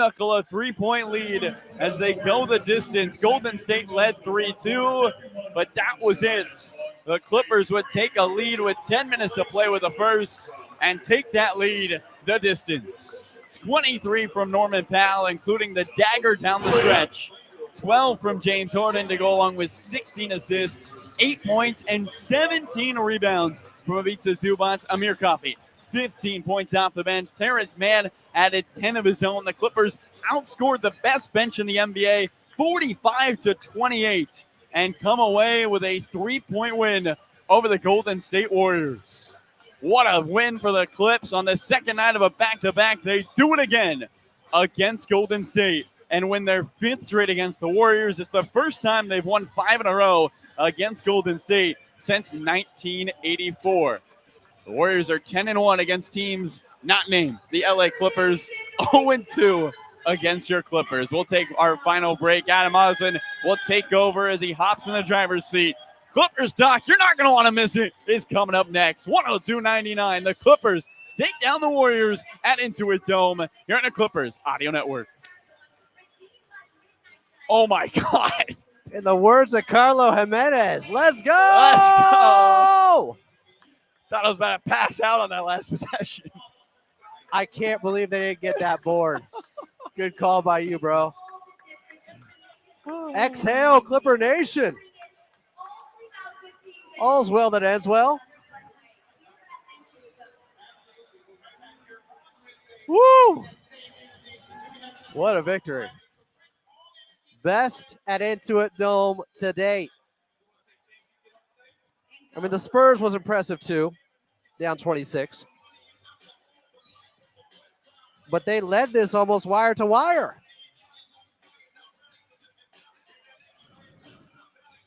knuckle a 3-point lead as they go the distance. Golden State led 3-2, but that was it. The Clippers would take a lead with 10 minutes to play with the first and take that lead the distance. 23 from Norman Powell, including the dagger down the stretch. 12 from James Harden to go along with 16 assists, 8 points, and 17 rebounds from Ivica Zubac. Amir Coffey, 15 points off the bench. Terrence Mann added 10 of his own. The Clippers outscored the best bench in the NBA, 45-28, and come away with a 3-point win over the Golden State Warriors. What a win for the Clips on the second night of a back-to-back. They do it again against Golden State and win their 5th straight against the Warriors. It's the first time they've won 5 in a row against Golden State since 1984. The Warriors are 10-1 against teams not named the LA Clippers, 0-2 against your Clippers. We'll take our final break. Adam Osland will take over as he hops in the driver's seat. Clippers talk, you're not going to want to miss it, is coming up next. 102.99. The Clippers take down the Warriors at Intuit Dome here on the Clippers Audio Network. Oh, my God. In the words of Carlo Jimenez, let's go! Let's go! Thought I was about to pass out on that last possession. I can't believe they didn't get that board. Good call by you, bro. Exhale, Clipper Nation. All's well that ends well. Woo! What a victory. Best at Intuit Dome to date. I mean, the Spurs was impressive too, down 26. But they led this almost wire to wire.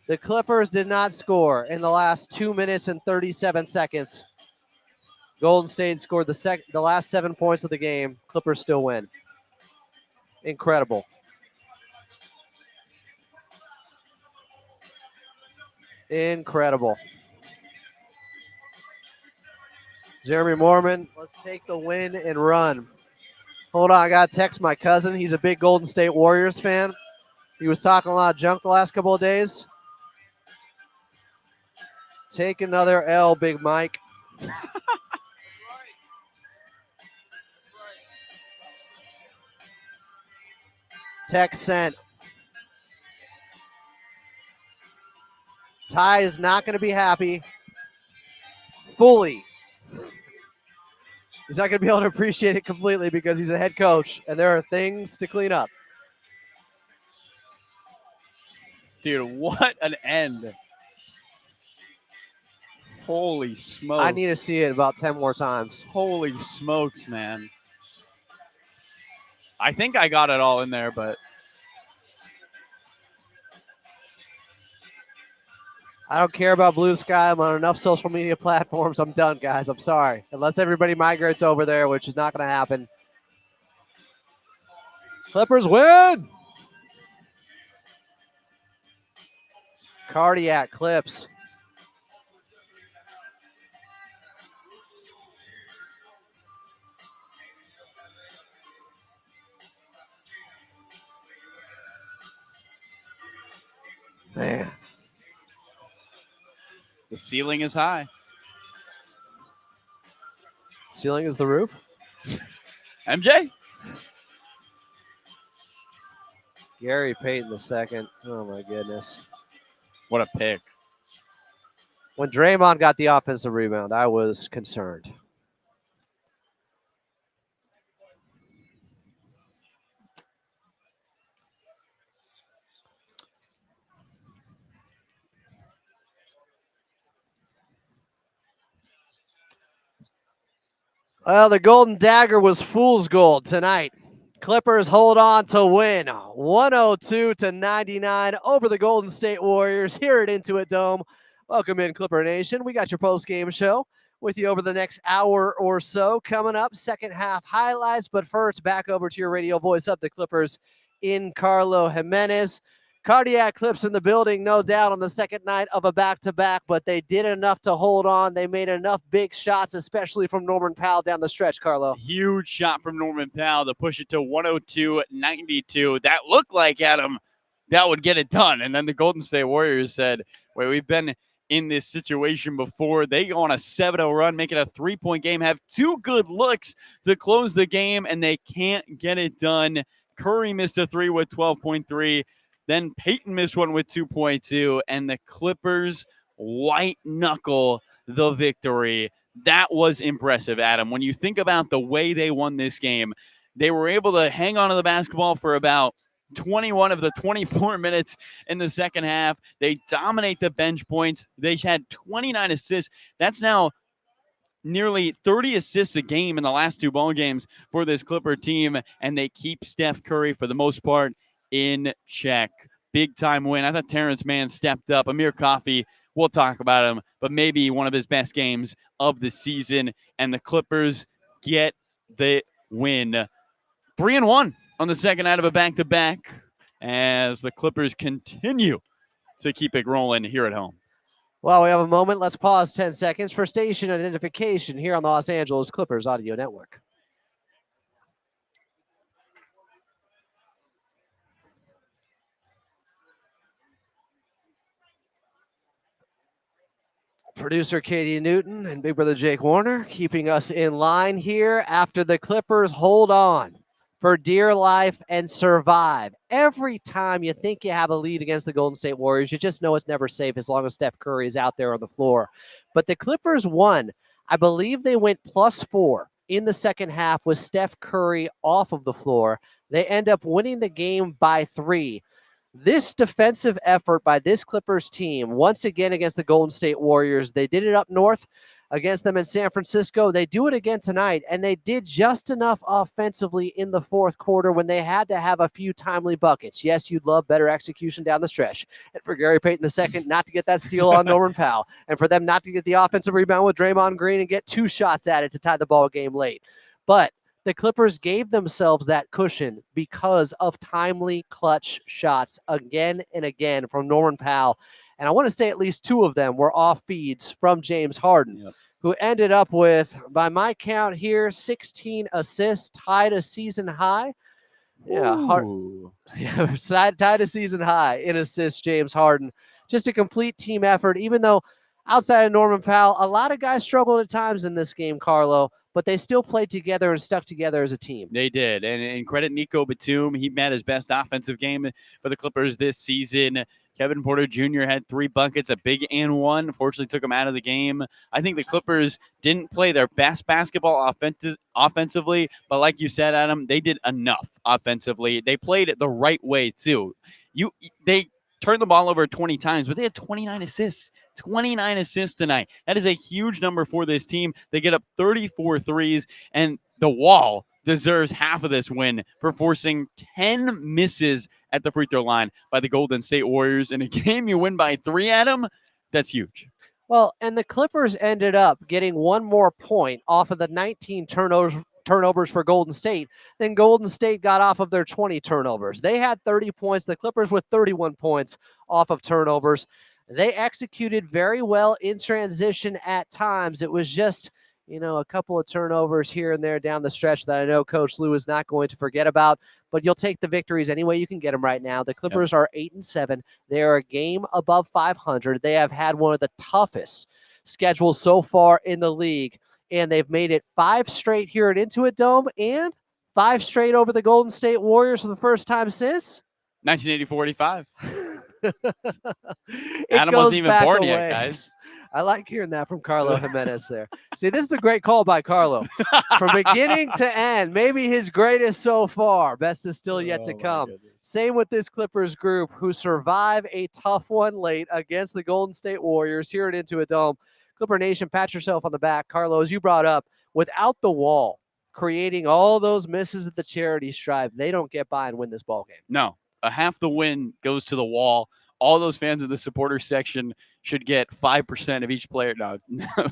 The Clippers did not score in the last 2 minutes and 37 seconds. Golden State scored the last 7 points of the game. Clippers still win. Incredible. Incredible. Jeremy Mormon, let's take the win and run. Hold on, I got to text my cousin. He's a big Golden State Warriors fan. He was talking a lot of junk the last couple of days. Take another L, Big Mike. Text sent. Ty is not going to be happy fully. He's not going to be able to appreciate it completely because he's a head coach and there are things to clean up. Dude, what an end. Holy smokes. I need to see it about 10 more times. Holy smokes, man. I think I got it all in there, but I don't care about Blue Sky. I'm on enough social media platforms. I'm done, guys. I'm sorry. Unless everybody migrates over there, which is not going to happen. Clippers win. Cardiac Clips. Man. the ceiling is high. Ceiling is the roof? MJ? Gary Payton the second. Oh, my goodness. What a pick. When Draymond got the offensive rebound, I was concerned. Well, the Golden Dagger was fool's gold tonight. Clippers hold on to win 102-99 over the Golden State Warriors here at Intuit Dome. Welcome in, Clipper Nation. We got your post-game show with you over the next hour or so. Coming up, second half highlights. But first, back over to your radio voice of the Clippers in Carlo Jimenez. Cardiac Clips in the building, no doubt, on the second night of a back-to-back, but they did enough to hold on. They made enough big shots, especially from Norman Powell down the stretch, Carlo. Huge shot from Norman Powell to push it to 102-92. That looked like, Adam, that would get it done. And then the Golden State Warriors said, wait, we've been in this situation before. They go on a 7-0 run, make it a 3-point game, have two good looks to close the game, and they can't get it done. Curry missed a three with 12.3. Then Peyton missed one with 2.2, and the Clippers white knuckle the victory. That was impressive, Adam. When you think about the way they won this game, they were able to hang on to the basketball for about 21 of the 24 minutes in the second half. They dominate the bench points. They had 29 assists. That's now nearly 30 assists a game in the last two ball games for this Clipper team, and they keep Steph Curry, for the most part, in check. Big time win. I thought Terrence Mann stepped up. Amir Coffey, we'll talk about him, but maybe one of his best games of the season. And the Clippers get the win. 3-1 on the second night of a back-to-back as the Clippers continue to keep it rolling here at home. Well, we have a moment. Let's pause 10 seconds for station identification here on the Los Angeles Clippers Audio Network. Producer Katie Newton and Big Brother Jake Warner keeping us in line here after the Clippers hold on for dear life and survive. Every time you think you have a lead against the Golden State Warriors, you just know it's never safe as long as Steph Curry is out there on the floor. But the Clippers won. I believe they went +4 in the second half with Steph Curry off of the floor. They end up winning the game by 3. This defensive effort by this Clippers team, once again against the Golden State Warriors, they did it up north against them in San Francisco. They do it again tonight, and they did just enough offensively in the fourth quarter when they had to have a few timely buckets. Yes, you'd love better execution down the stretch. And for Gary Payton II not to get that steal on Norman Powell, and for them not to get the offensive rebound with Draymond Green and get 2 shots at it to tie the ball game late. But the Clippers gave themselves that cushion because of timely clutch shots again and again from Norman Powell. And I want to say at least 2 of them were off feeds from James Harden, who ended up with, by my count here, 16 assists, tied a season high. Tied a season high in assists, James Harden. Just a complete team effort, even though outside of Norman Powell, a lot of guys struggled at times in this game, Carlo, but they still played together and stuck together as a team. They did. And credit Nico Batum. He met his best offensive game for the Clippers this season. Kevin Porter Jr. had 3 buckets, a big and one. Fortunately, took him out of the game. I think the Clippers didn't play their best basketball offensively, but like you said, Adam, they did enough offensively. They played it the right way, too. They turned the ball over 20 times, but they had 29 assists. 29 assists tonight. That is a huge number for this team. They get up 34 threes, and the Wall deserves half of this win for forcing 10 misses at the free throw line by the Golden State Warriors. In a game you win by 3, Adam, that's huge. Well, and the Clippers ended up getting 1 more point off of the 19 turnovers for Golden State. Then Golden State got off of their 20 turnovers. They had 30 points. The Clippers with 31 points off of turnovers. They executed very well in transition at times. It was just, a couple of turnovers here and there down the stretch that I know Coach Lue is not going to forget about, but you'll take the victories any way you can get them right now. The Clippers are 8-7. They are a game above 500. They have had one of the toughest schedules so far in the league, and they've made it 5 straight here at Intuit Dome and 5 straight over the Golden State Warriors for the first time since 1984-85. Adam wasn't even born yet, guys. I like hearing that from Carlo Jimenez there. See, this is a great call by Carlo. From beginning to end, maybe his greatest so far. Best is still yet to come. Same with this Clippers group who survive a tough one late against the Golden State Warriors here at Intuit Dome. Clipper Nation, pat yourself on the back. Carlo, as you brought up, without the Wall creating all those misses at the charity stripe, they don't get by and win this ball game. No. Half the win goes to the Wall. All those fans of the supporter section should get 5% of each player. No,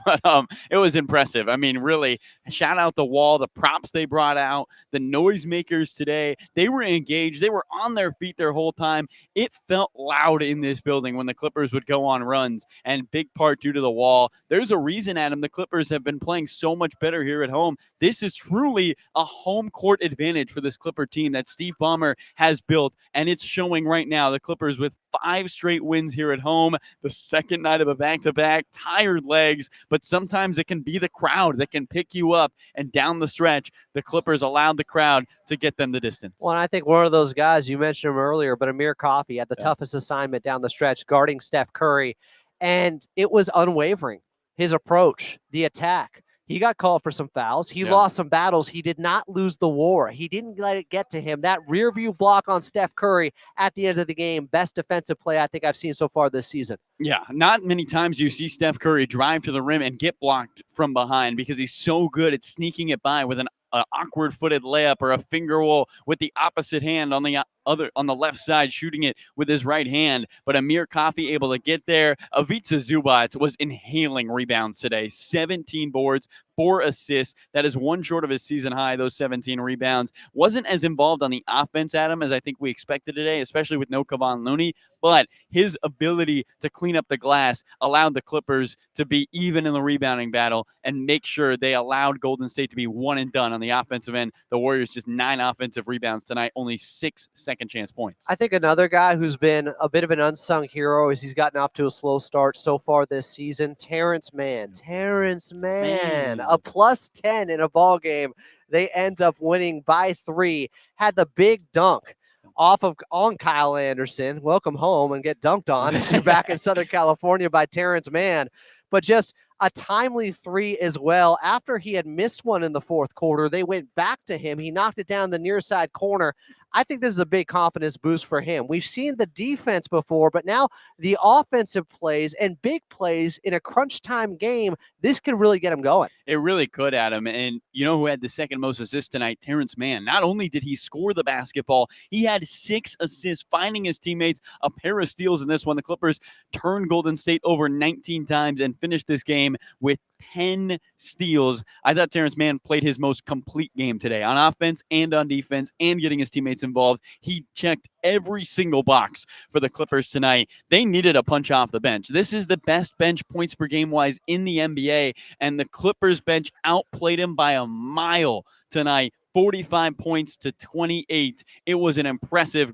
but it was impressive. I mean, really, shout out the wall, the props they brought out, the noisemakers today. They were engaged. They were on their feet their whole time. It felt loud in this building when the Clippers would go on runs, and big part due to the wall. There's a reason, Adam, the Clippers have been playing so much better here at home. This is truly a home court advantage for this Clipper team that Steve Ballmer has built, and it's showing right now. The Clippers with 5 straight wins here at home, the second night of a back-to-back, tired legs, but sometimes it can be the crowd that can pick you up, and down the stretch, the Clippers allowed the crowd to get them the distance. Well, and I think one of those guys, you mentioned him earlier, but Amir Coffey had the toughest assignment down the stretch, guarding Steph Curry, and it was unwavering. His approach, the attack. He got called for some fouls. He lost some battles. He did not lose the war. He didn't let it get to him. That rear view block on Steph Curry at the end of the game, best defensive play I think I've seen so far this season. Yeah, not many times you see Steph Curry drive to the rim and get blocked from behind because he's so good at sneaking it by with an awkward footed layup or a finger roll with the opposite hand on the left side, shooting it with his right hand. But Amir Coffey able to get there. Ivica Zubac was inhaling rebounds today. 17 boards, 4 assists. That is one short of his season high, those 17 rebounds. Wasn't as involved on the offense, Adam, as I think we expected today, especially with no Kevon Looney. But his ability to clean up the glass allowed the Clippers to be even in the rebounding battle and make sure they allowed Golden State to be one and done on the offensive end. The Warriors just 9 offensive rebounds tonight, only 6 second chance points. I think another guy who's been a bit of an unsung hero is he's gotten off to a slow start so far this season, Terrence Mann. Terrence Mann, a +10 in a ball game. They end up winning by 3. Had the big dunk on Kyle Anderson. Welcome home and get dunked on as you're back in Southern California by Terrence Mann. But just a timely 3 as well. After he had missed one in the fourth quarter, they went back to him. He knocked it down the near side corner. I think this is a big confidence boost for him. We've seen the defense before, but now the offensive plays and big plays in a crunch time game, this could really get him going. It really could, Adam. And you know who had the second most assists tonight? Terrence Mann. Not only did he score the basketball, he had 6 assists, finding his teammates, a pair of steals in this one. The Clippers turned Golden State over 19 times and finished this game with 10 steals. I thought Terrence Mann played his most complete game today on offense and on defense and getting his teammates involved. He checked every single box for the Clippers tonight. They needed a punch off the bench. This is the best bench points per game wise in the NBA, and the Clippers bench outplayed him by a mile tonight, 45 points to 28. It was an impressive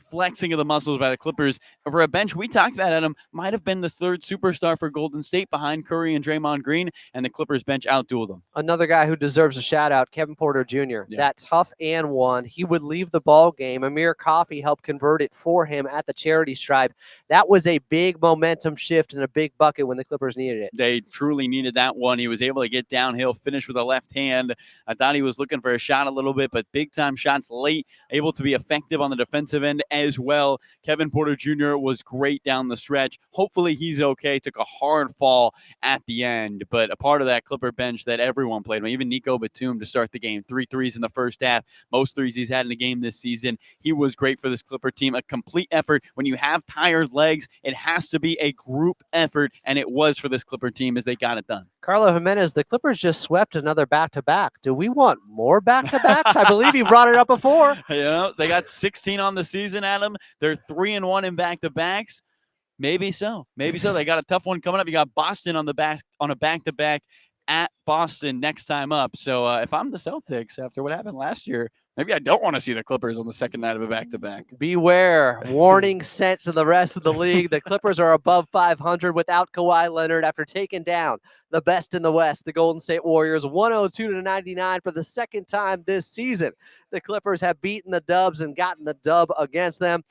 flexing of the muscles by the Clippers. For a bench we talked about, Adam, might have been the third superstar for Golden State behind Curry and Draymond Green, and the Clippers bench outdueled them. Another guy who deserves a shout out, Kevin Porter Jr. That tough and one. He would leave the ball game. Amir Coffey helped convert it for him at the charity stripe. That was a big momentum shift and a big bucket when the Clippers needed it. They truly needed that one. He was able to get downhill, finish with a left hand. I thought he was looking for a shot a little bit, but big time shots late, able to be effective on the defensive end as well. Kevin Porter Jr. was great down the stretch. Hopefully he's okay. Took a hard fall at the end, but a part of that Clipper bench that everyone played. Even Nico Batum to start the game. 3 threes in the first half. Most threes he's had in the game this season. He was great for this Clipper team. A complete effort. When you have tired legs, it has to be a group effort, and it was for this Clipper team as they got it done. Carlo Jimenez, the Clippers just swept another back-to-back. Do we want more back-to-backs? I believe you brought it up before. They got 16 on the season, Adam. They're 3-1 in back-to-backs. Maybe so. Maybe so. They got a tough one coming up. You got Boston on a back-to-back at Boston next time up. So if I'm the Celtics after what happened last year, maybe I don't want to see the Clippers on the second night of a back-to-back. Beware. Warning sent to the rest of the league. The Clippers are above 500 without Kawhi Leonard after taking down the best in the West, the Golden State Warriors, 102-99 for the second time this season. The Clippers have beaten the Dubs and gotten the dub against them.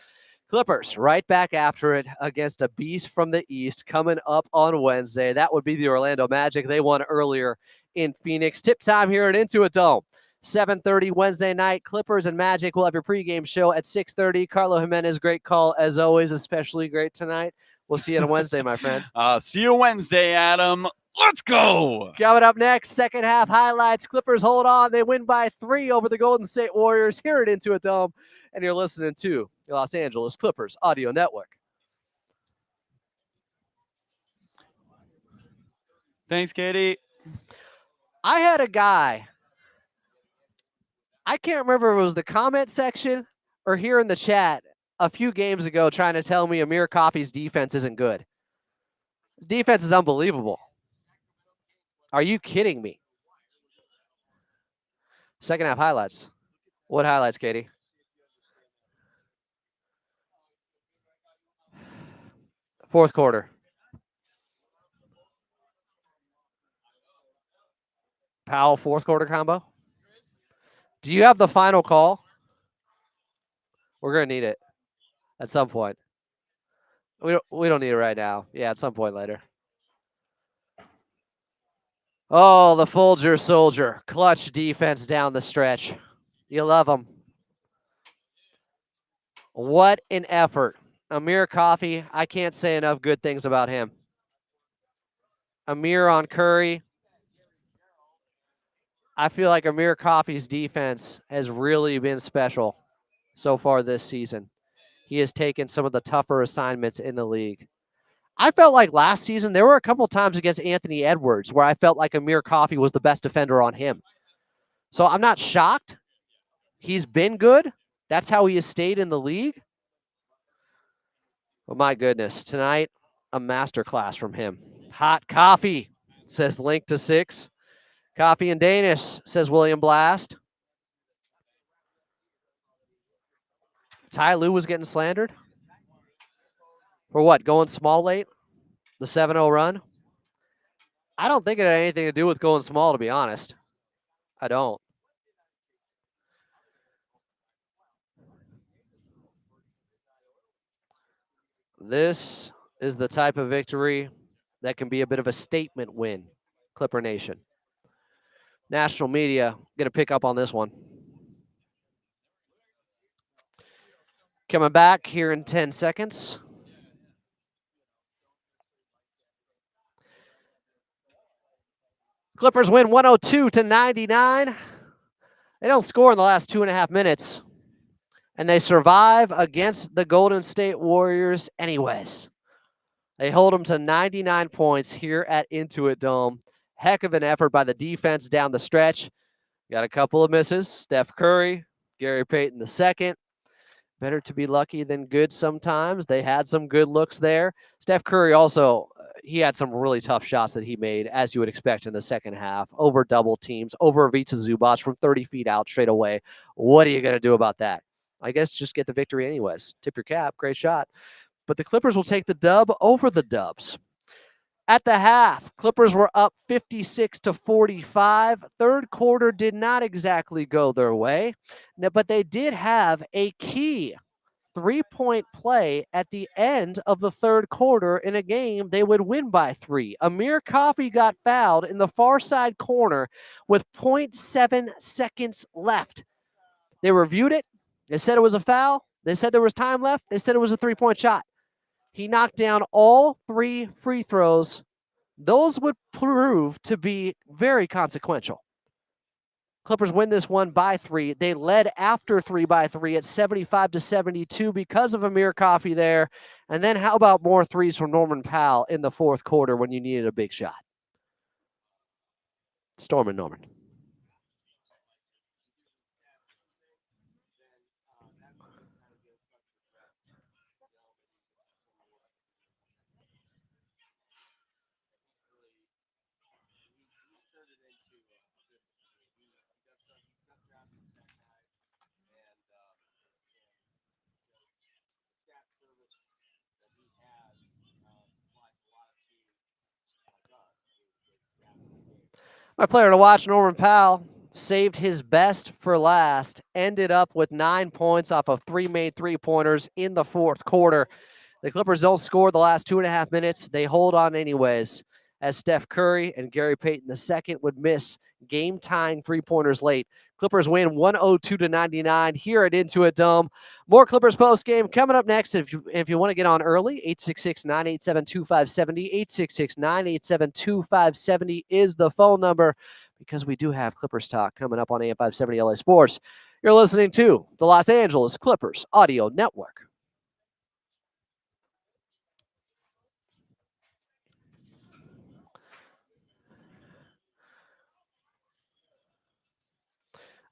Clippers right back after it against a beast from the East coming up on Wednesday. That would be the Orlando Magic. They won earlier in Phoenix. Tip time here at Intuit Dome. 7:30 Wednesday night. Clippers and Magic will have your pregame show at 6:30. Carlo Jimenez, great call as always, especially great tonight. We'll see you on Wednesday, my friend. See you Wednesday, Adam. Let's go. Coming up next, second half highlights. Clippers hold on. They win by 3 over the Golden State Warriors here at Intuit Dome. And you're listening to the Los Angeles Clippers Audio Network. Thanks, Katie. I had a guy, I can't remember if it was the comment section or here in the chat a few games ago, trying to tell me Amir Coffey's defense isn't good. His defense is unbelievable. Are you kidding me? Second half highlights. What highlights, Katie? Fourth quarter. Powell fourth quarter combo. Do you have the final call? We're gonna need it at some point. We don't need it right now. Yeah, at some point later. Oh, the Folger Soldier. Clutch defense down the stretch. You love them. What an effort. Amir Coffey, I can't say enough good things about him. Amir on Curry. I feel like Amir Coffey's defense has really been special so far this season. He has taken some of the tougher assignments in the league. I felt like last season there were a couple times against Anthony Edwards where I felt like Amir Coffey was the best defender on him. So I'm not shocked. He's been good. That's how he has stayed in the league. But my goodness, tonight, a masterclass from him. Hot coffee, says Link to 6. Coffee and Danish, says William Blast. Ty Lue was getting slandered. For what? Going small late? The 7-0 run? I don't think it had anything to do with going small, to be honest. I don't. This is the type of victory that can be a bit of a statement win, Clipper Nation. National media going to pick up on this one. Coming back here in 10 seconds. Clippers win 102-99. They don't score in the last 2.5 minutes, and they survive against the Golden State Warriors anyways. They hold them to 99 points here at Intuit Dome. Heck of an effort by the defense down the stretch. Got a couple of misses. Steph Curry, Gary Payton II. Better to be lucky than good sometimes. They had some good looks there. Steph Curry also, he had some really tough shots that he made, as you would expect in the second half, over double teams, over Ivica Zubac from 30 feet out straight away. What are you going to do about that? I guess just get the victory anyways. Tip your cap. Great shot. But the Clippers will take the dub over the Dubs. At the half, Clippers were up 56-45. Third quarter did not exactly go their way, but they did have a key three-point play at the end of the third quarter in a game they would win by 3. Amir Coffey got fouled in the far side corner with 0.7 seconds left. They reviewed it. They said it was a foul. They said there was time left. They said it was a three-point shot. He knocked down all 3 free throws. Those would prove to be very consequential. Clippers win this one by 3. They led after 3 by 3 at 75-72 because of Amir Coffey there. And then how about more threes from Norman Powell in the fourth quarter when you needed a big shot? Storm and Norman. My player to watch, Norman Powell, saved his best for last, ended up with 9 points off of 3 made three-pointers in the fourth quarter. The Clippers don't score the last 2.5 minutes. They hold on anyways, as Steph Curry and Gary Payton II would miss game-tying three-pointers late. Clippers win 102-99 here at Intuit Dome. More Clippers post-game coming up next. If you want to get on early, 866-987-2570. 866-987-2570 is the phone number, because we do have Clippers talk coming up on AM 570 LA Sports. You're listening to the Los Angeles Clippers Audio Network.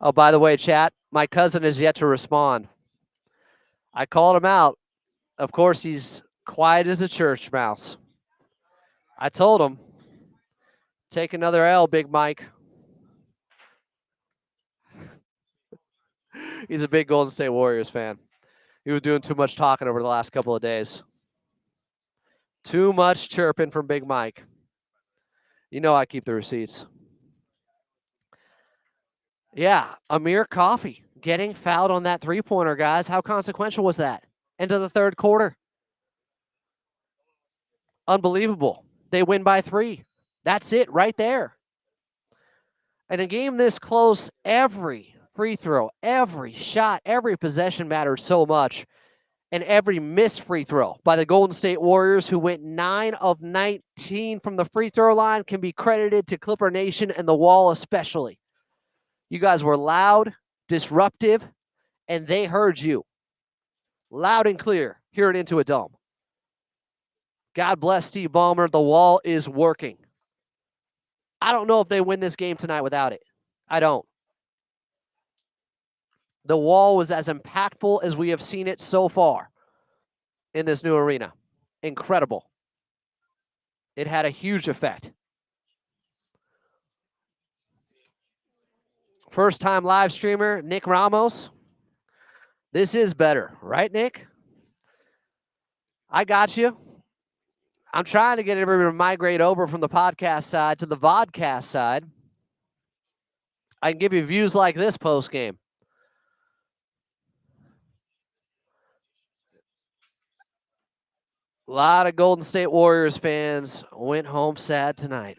Oh, by the way, chat, my cousin is yet to respond. I called him out. Of course, he's quiet as a church mouse. I told him, take another L, Big Mike. He's a big Golden State Warriors fan. He was doing too much talking over the last couple of days. Too much chirping from Big Mike. You know I keep the receipts. Yeah, Amir Coffey getting fouled on that three-pointer, guys. How consequential was that? Into the third quarter. Unbelievable. They win by 3. That's it right there. In a game this close, every free throw, every shot, every possession matters so much. And every missed free throw by the Golden State Warriors, who went 9 of 19 from the free throw line, can be credited to Clipper Nation and the Wall especially. You guys were loud, disruptive, and they heard you. Loud and clear here at Intuit Dome. God bless Steve Ballmer. The Wall is working. I don't know if they win this game tonight without it. I don't. The Wall was as impactful as we have seen it so far in this new arena. Incredible. It had a huge effect. First time live streamer, Nick Ramos. This is better, right, Nick? I got you. I'm trying to get everybody to migrate over from the podcast side to the vodcast side. I can give you views like this post game. A lot of Golden State Warriors fans went home sad tonight.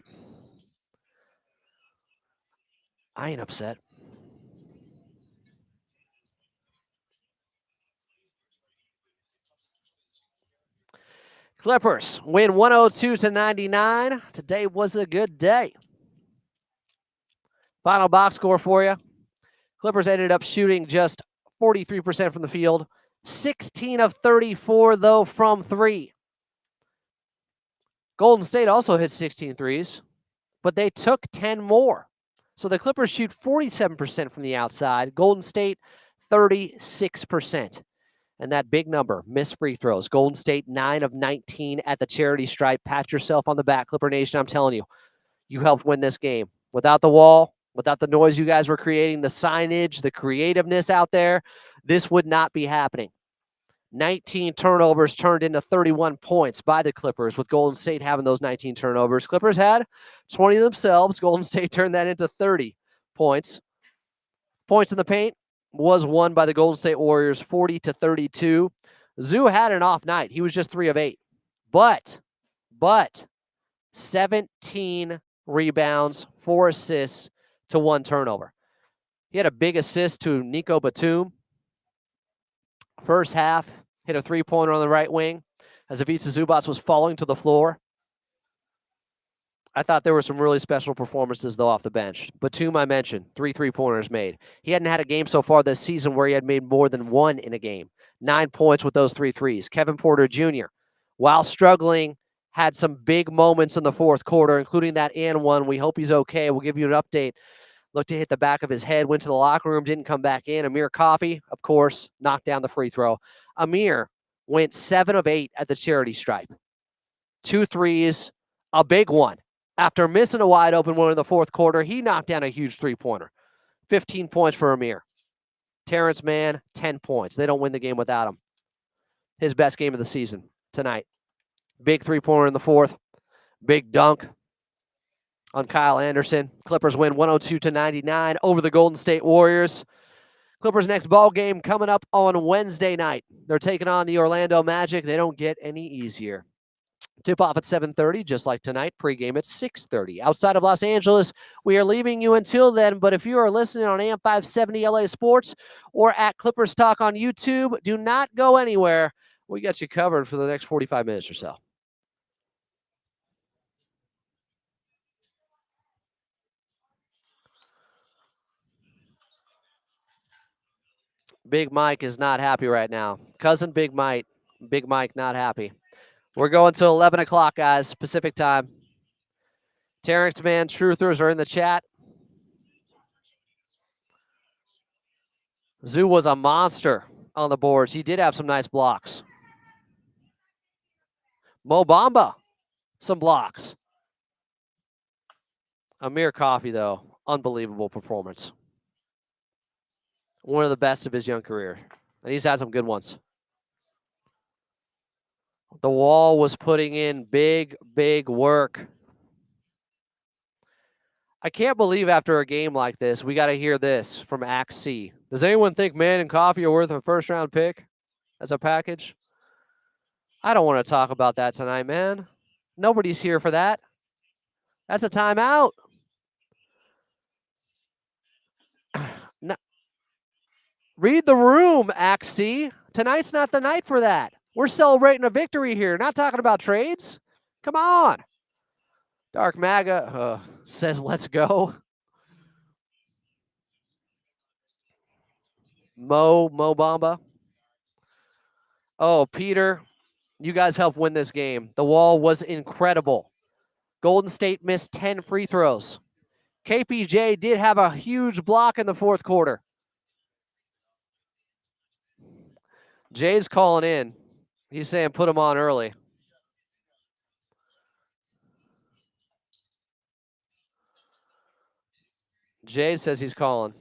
I ain't upset. Clippers win 102-99. Today was a good day. Final box score for you. Clippers ended up shooting just 43% from the field. 16 of 34, though, from 3. Golden State also hit 16 threes, but they took 10 more. So the Clippers shoot 47% from the outside. Golden State, 36%. And that big number, missed free throws. Golden State, 9 of 19 at the charity stripe. Pat yourself on the back, Clipper Nation. I'm telling you, you helped win this game. Without the Wall, without the noise you guys were creating, the signage, the creativeness out there, this would not be happening. 19 turnovers turned into 31 points by the Clippers, with Golden State having those 19 turnovers. Clippers had 20 themselves. Golden State turned that into 30 points. Points in the paint was won by the Golden State Warriors, 40-32. Zoo had an off night. He was just 3 of 8. But 17 rebounds, 4 assists to 1 turnover. He had a big assist to Nico Batum. First half, hit a three-pointer on the right wing as Ivica Zubac was falling to the floor. I thought there were some really special performances, though, off the bench. Batum, I mentioned, 3 three-pointers made. He hadn't had a game so far this season where he had made more than 1 in a game. 9 points with those 3 threes. Kevin Porter Jr., while struggling, had some big moments in the fourth quarter, including that and one. We hope he's okay. We'll give you an update. Looked to hit the back of his head, went to the locker room, didn't come back in. Amir Coffey, of course, knocked down the free throw. Amir went 7 of 8 at the charity stripe. 2 threes, a big one. After missing a wide open one in the fourth quarter, he knocked down a huge three-pointer. 15 points for Amir. Terrence Mann, 10 points. They don't win the game without him. His best game of the season tonight. Big three-pointer in the fourth. Big dunk on Kyle Anderson. Clippers win 102-99 over the Golden State Warriors. Clippers' next ball game coming up on Wednesday night. They're taking on the Orlando Magic. They don't get any easier. Tip-off at 7:30, just like tonight. Pre-game at 6:30. Outside of Los Angeles, we are leaving you until then. But if you are listening on AM 570 LA Sports or at Clippers Talk on YouTube, do not go anywhere. We got you covered for the next 45 minutes or so. Big Mike is not happy right now. Cousin Big Mike not happy. We're going till 11 o'clock, guys, Pacific time. Terrence Mann Truthers are in the chat. Zoo was a monster on the boards. He did have some nice blocks. Mo Bamba, some blocks. Amir Coffey, though, unbelievable performance. One of the best of his young career. And he's had some good ones. The Wall was putting in big, big work. I can't believe after a game like this, we got to hear this from Act C. Does anyone think Mann and Coffey are worth a first-round pick as a package? I don't want to talk about that tonight, man. Nobody's here for that. That's a timeout. No. Read the room, Act C. Tonight's not the night for that. We're celebrating a victory here, not talking about trades. Come on. Dark MAGA says, let's go. Mo Bamba. Oh, Peter, you guys helped win this game. The Wall was incredible. Golden State missed 10 free throws. KPJ did have a huge block in the fourth quarter. Jay's calling in. He's saying put him on early. Jay says he's calling.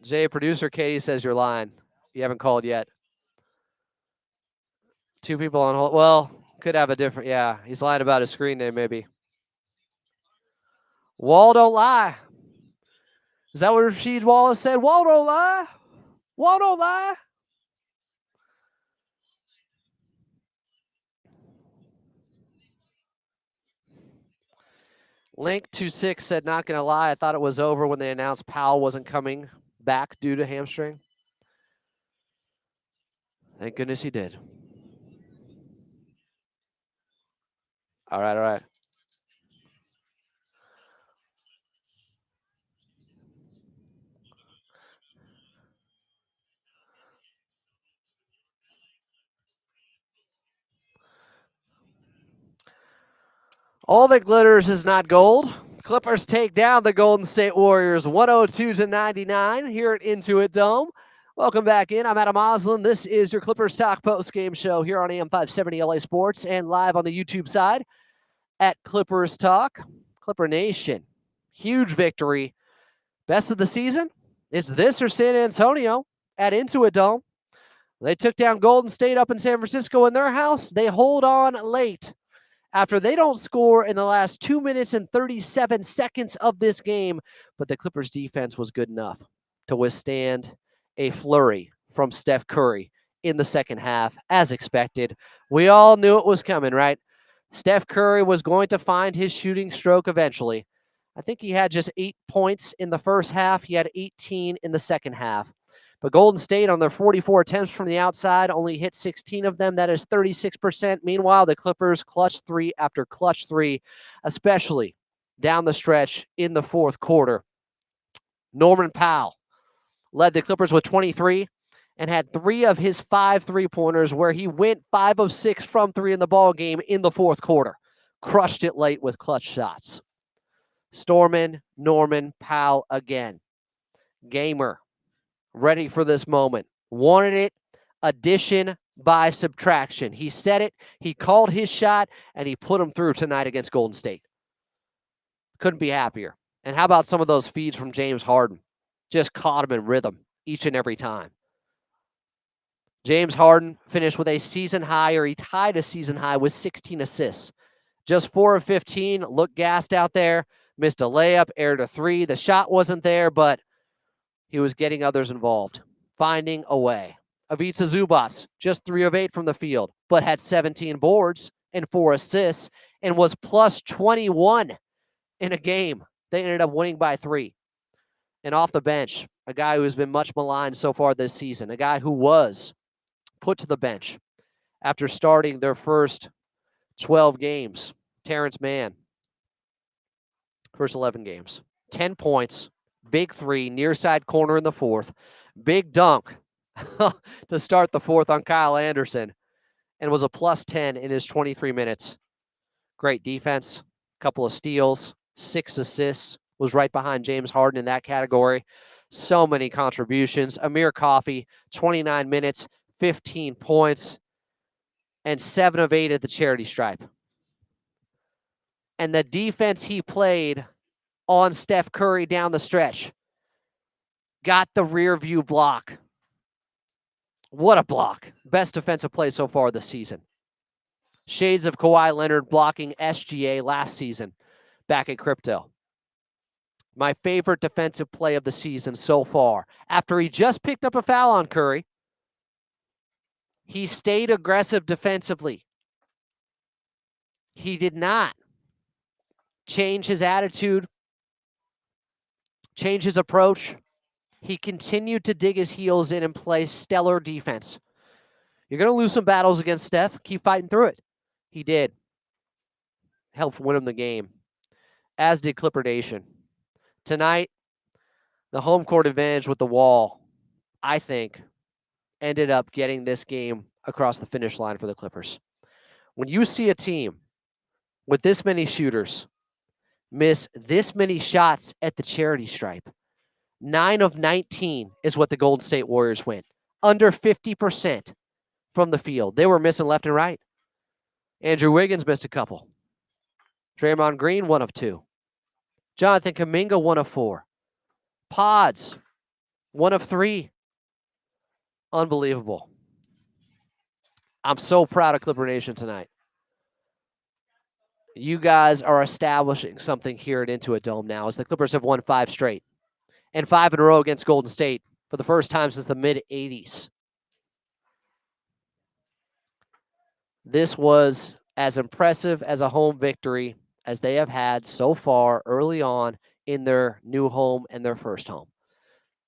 Jay, producer Katie says you're lying. You haven't called yet. Two people on hold. Well, could have a different. Yeah, he's lying about his screen name, maybe. Wall don't lie. Is that what Rasheed Wallace said? Wall don't lie. Wall don't lie. Link26 said, not going to lie, I thought it was over when they announced Powell wasn't coming back due to hamstring. Thank goodness he did. All right. All that glitters is not gold. Clippers take down the Golden State Warriors 102-99 here at Intuit Dome. Welcome back in. I'm Adam Oslin. This is your Clippers Talk post-game show here on AM 570 LA Sports and live on the YouTube side at Clippers Talk. Clipper Nation, huge victory. Best of the season? It's this or San Antonio at Intuit Dome. They took down Golden State up in San Francisco in their house. They hold on late. After they don't score in the last 2 minutes and 37 seconds of this game, but the Clippers defense was good enough to withstand a flurry from Steph Curry in the second half, as expected. We all knew it was coming, right? Steph Curry was going to find his shooting stroke eventually. I think he had just 8 points in the first half. He had 18 in the second half. But Golden State, on their 44 attempts from the outside, only hit 16 of them. That is 36%. Meanwhile, the Clippers clutch three after clutch three, especially down the stretch in the fourth quarter. Norman Powell led the Clippers with 23 and had 3 of his 5 3-pointers where he went 5 of 6 from 3 in the ball game in the fourth quarter. Crushed it late with clutch shots. Norman Powell again. Gamer. Ready for this moment. Wanted it. Addition by subtraction. He said it. He called his shot, and he put him through tonight against Golden State. Couldn't be happier. And how about some of those feeds from James Harden? Just caught him in rhythm each and every time. James Harden finished with a season high, or he tied a season high with 16 assists. Just 4 of 15. Looked gassed out there. Missed a layup, aired a 3. The shot wasn't there, but he was getting others involved, finding a way. Ivica Zubac, just 3 of 8 from the field, but had 17 boards and 4 assists and was plus 21 in a game. They ended up winning by 3. And off the bench, a guy who has been much maligned so far this season, a guy who was put to the bench after starting their first 12 games, Terrence Mann. First 11 games. 10 points. Big 3, near side corner in the fourth. Big dunk to start the fourth on Kyle Anderson. And was a plus 10 in his 23 minutes. Great defense. Couple of steals. 6 assists. was right behind James Harden in that category. So many contributions. Amir Coffey, 29 minutes, 15 points, and 7 of 8 at the charity stripe. And the defense he played on Steph Curry down the stretch got the rear view block. What a block. Best defensive play so far this season. Shades of Kawhi Leonard blocking SGA last season back at Crypto. My favorite defensive play of the season so far. After he just picked up a foul on Curry, he stayed aggressive defensively. He did not change his attitude, change his approach. He continued to dig his heels in and play stellar defense. You're going to lose some battles against Steph. Keep fighting through it. He did. Helped win him the game, as did Clipper Nation. Tonight, the home court advantage with the wall, I think, ended up getting this game across the finish line for the Clippers. When you see a team with this many shooters miss this many shots at the charity stripe, 9 of 19 is what the Golden State Warriors went. Under 50% from the field. They were missing left and right. Andrew Wiggins missed a couple. Draymond Green, 1 of 2. Jonathan Kuminga, 1 of 4. Pods, 1 of 3. Unbelievable. I'm so proud of Clipper Nation tonight. You guys are establishing something here at Intuit Dome now, as the Clippers have won 5 straight. And 5 in a row against Golden State for the first time since the mid-'80s. This was as impressive as a home victory as they have had so far early on in their new home and their first home.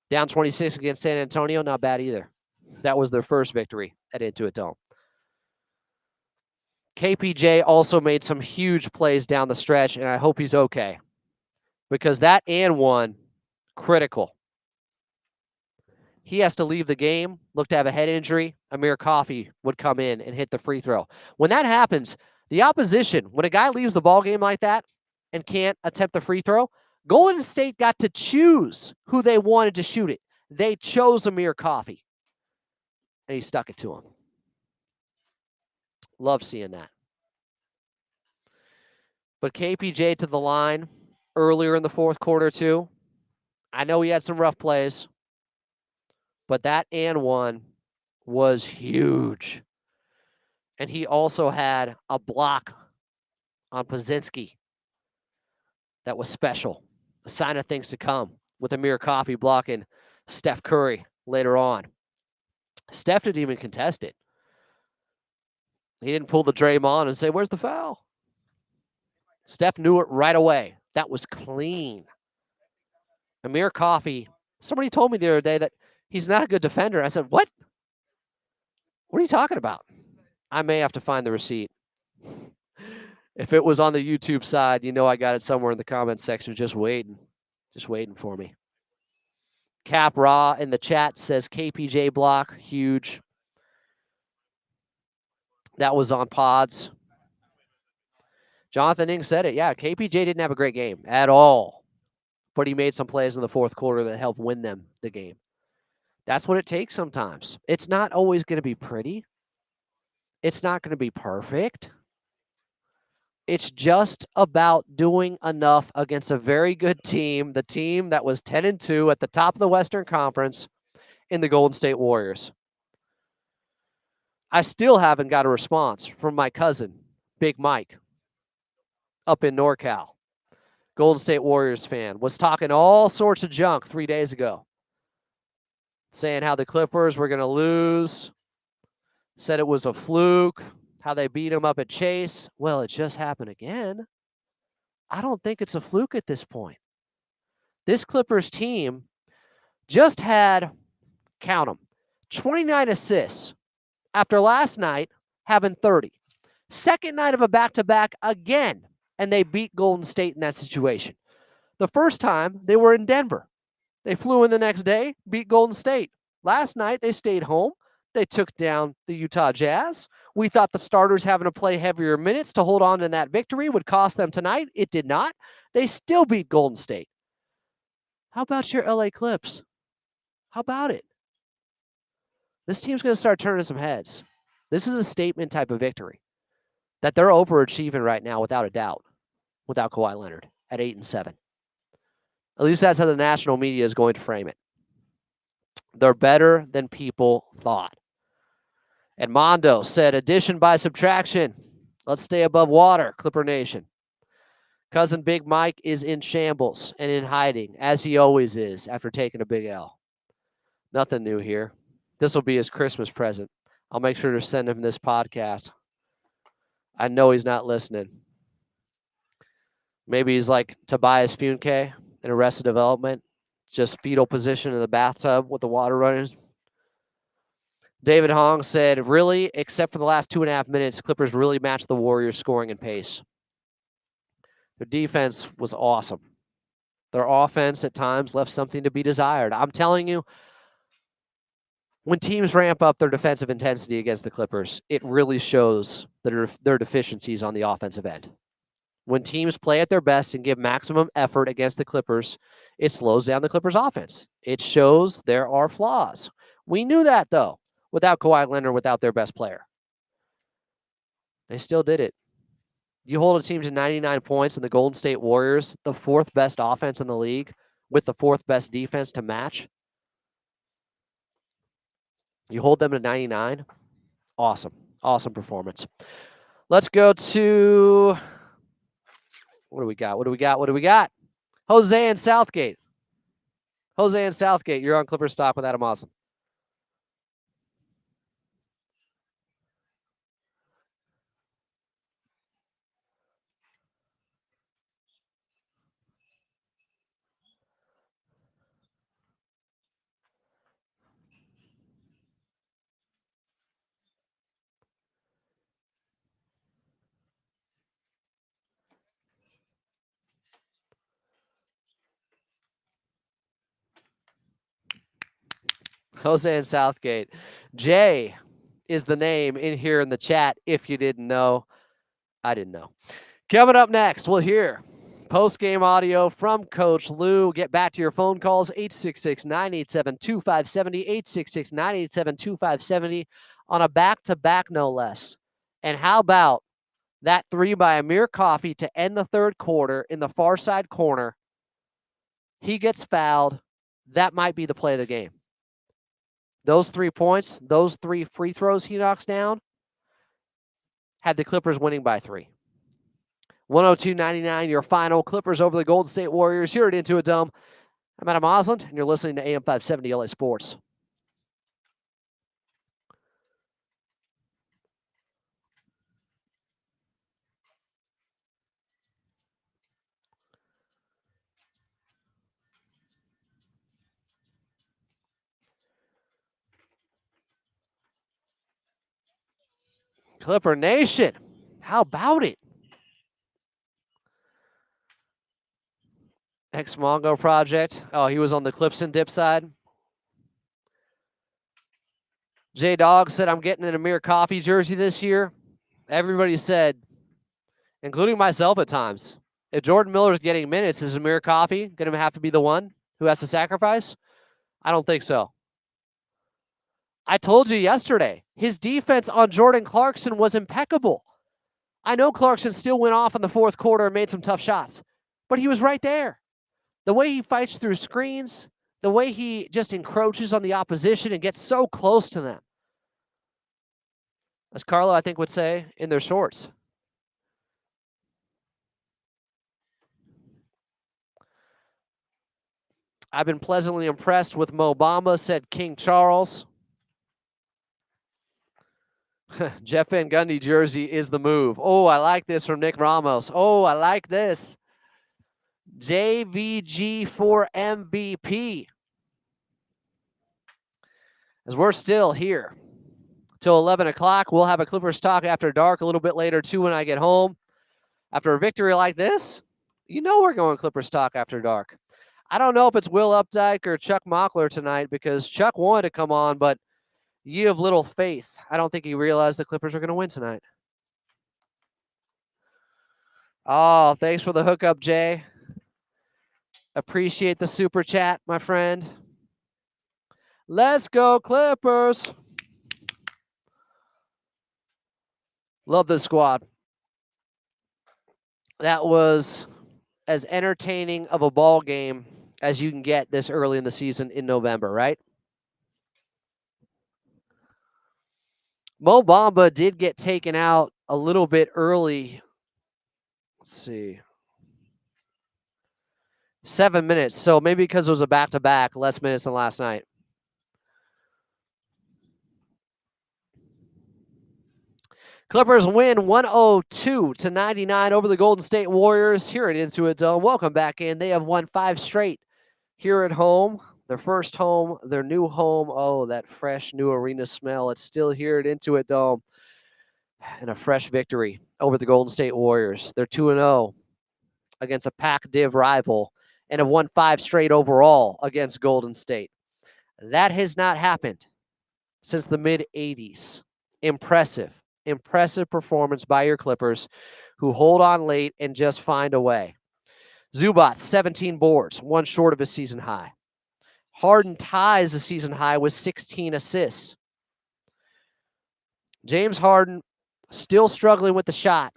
Down 26 against San Antonio, not bad either. That was their first victory at Intuit Dome. KPJ also made some huge plays down the stretch, and I hope he's okay, because that and one, critical. He has to leave the game, look to have a head injury. Amir Coffey would come in and hit the free throw. When that happens, the opposition, when a guy leaves the ball game like that and can't attempt the free throw, Golden State got to choose who they wanted to shoot it. They chose Amir Coffey, and he stuck it to him. Love seeing that. But KPJ to the line earlier in the fourth quarter too. I know he had some rough plays, but that and one was huge. And he also had a block on Pazinski that was special. A sign of things to come with Amir Coffey blocking Steph Curry later on. Steph didn't even contest it. He didn't pull the Draymond and say, "Where's the foul?" Steph knew it right away. That was clean. Amir Coffey, somebody told me the other day that he's not a good defender. I said, what? What are you talking about? I may have to find the receipt. If it was on the YouTube side, you know I got it somewhere in the comments section, just waiting for me. Cap Raw in the chat says KPJ block, huge. That was on Pods. Jonathan Ing said it. Yeah, KPJ didn't have a great game at all, but he made some plays in the fourth quarter that helped win them the game. That's what it takes sometimes. It's not always going to be pretty. It's not going to be perfect. It's just about doing enough against a very good team, the team that was 10-2 at the top of the Western Conference in the Golden State Warriors. I still haven't got a response from my cousin, Big Mike, up in NorCal. Golden State Warriors fan, was talking all sorts of junk 3 days ago, saying how the Clippers were going to lose, said it was a fluke, how they beat them up at Chase. Well, it just happened again. I don't think it's a fluke at this point. This Clippers team just had, count them, 29 assists after last night having 30. Second night of a back-to-back again, and they beat Golden State in that situation. The first time, they were in Denver. They flew in the next day, beat Golden State. Last night, they stayed home. They took down the Utah Jazz. We thought the starters having to play heavier minutes to hold on to that victory would cost them tonight. It did not. They still beat Golden State. How about your LA Clips? How about it? This team's going to start turning some heads. This is a statement type of victory that they're overachieving right now without a doubt, without Kawhi Leonard at 8-7. At least that's how the national media is going to frame it. They're better than people thought. And Mondo said, addition by subtraction. Let's stay above water, Clipper Nation. Cousin Big Mike is in shambles and in hiding, as he always is after taking a big L. Nothing new here. This will be his Christmas present. I'll make sure to send him this podcast. I know he's not listening. Maybe he's like Tobias Funke in Arrested Development, just fetal position in the bathtub with the water running. David Hong said, really, except for the last 2.5 minutes, Clippers really matched the Warriors scoring and pace. Their defense was awesome. Their offense at times left something to be desired. I'm telling you, when teams ramp up their defensive intensity against the Clippers, it really shows their deficiencies on the offensive end. When teams play at their best and give maximum effort against the Clippers, it slows down the Clippers' offense. It shows there are flaws. We knew that, though, without Kawhi Leonard, without their best player. They still did it. You hold a team to 99 points and the Golden State Warriors, the fourth best offense in the league, with the fourth best defense to match. You hold them to 99. Awesome. Awesome performance. Let's go to... What do we got? Jose and Southgate. Jose and Southgate, you're on Clippers Talk with Adam Oslin. Jose and Southgate. Jay is the name in here in the chat if you didn't know. I didn't know. Coming up next, we'll hear post-game audio from Coach Lou. Get back to your phone calls, 866-987-2570, 866-987-2570 on a back-to-back, no less. And how about that three by Amir Coffey to end the third quarter in the far side corner? He gets fouled. That might be the play of the game. Those 3 points, those 3 free throws he knocks down, had the Clippers winning by 3. 102.99, your final. Clippers over the Golden State Warriors here at Intuit Dome. I'm Adam Osland, and you're listening to AM 570 LA Sports. Clipper Nation, how about it? Ex-Mongo Project. Oh, he was on the Clips and Dip side. J-Dog said, I'm getting an Amir Coffey jersey this year. Everybody said, including myself at times, if Jordan Miller's getting minutes, is Amir Coffey going to have to be the one who has to sacrifice? I don't think so. I told you yesterday, his defense on Jordan Clarkson was impeccable. I know Clarkson still went off in the fourth quarter and made some tough shots, but he was right there. The way he fights through screens, the way he just encroaches on the opposition and gets so close to them. As Carlo, I think, would say, in their shorts. I've been pleasantly impressed with Mo Bamba, said King Charles. Jeff Van Gundy jersey is the move. Oh, I like this from Nick Ramos. Oh, I like this. JVG for MVP. As we're still here till 11 o'clock, we'll have a Clippers Talk after dark a little bit later, too, when I get home. After a victory like this, you know we're going Clippers Talk after dark. I don't know if it's Will Updike or Chuck Mockler tonight because Chuck wanted to come on, but you have little faith. I don't think he realized the Clippers are going to win tonight. Oh, thanks for the hookup, Jay. Appreciate the super chat, my friend. Let's go, Clippers. Love this squad. That was as entertaining of a ball game as you can get this early in the season in November, right? Mo Bamba did get taken out a little bit early. Let's see. 7 minutes. So maybe because it was a back-to-back, less minutes than last night. Clippers win 102-99 over the Golden State Warriors here at Intuit Dome. Welcome back in. They have won 5 straight here at home. Their first home, their new home. Oh, that fresh new arena smell. It's still here at Intuit Dome. And a fresh victory over the Golden State Warriors. They're 2-0 against a Pac-Div rival and have won 5 straight overall against Golden State. That has not happened since the mid-'80s. Impressive performance by your Clippers, who hold on late and just find a way. Zubac, 17 boards, one short of his season high. Harden ties the season high with 16 assists. James Harden still struggling with the shot,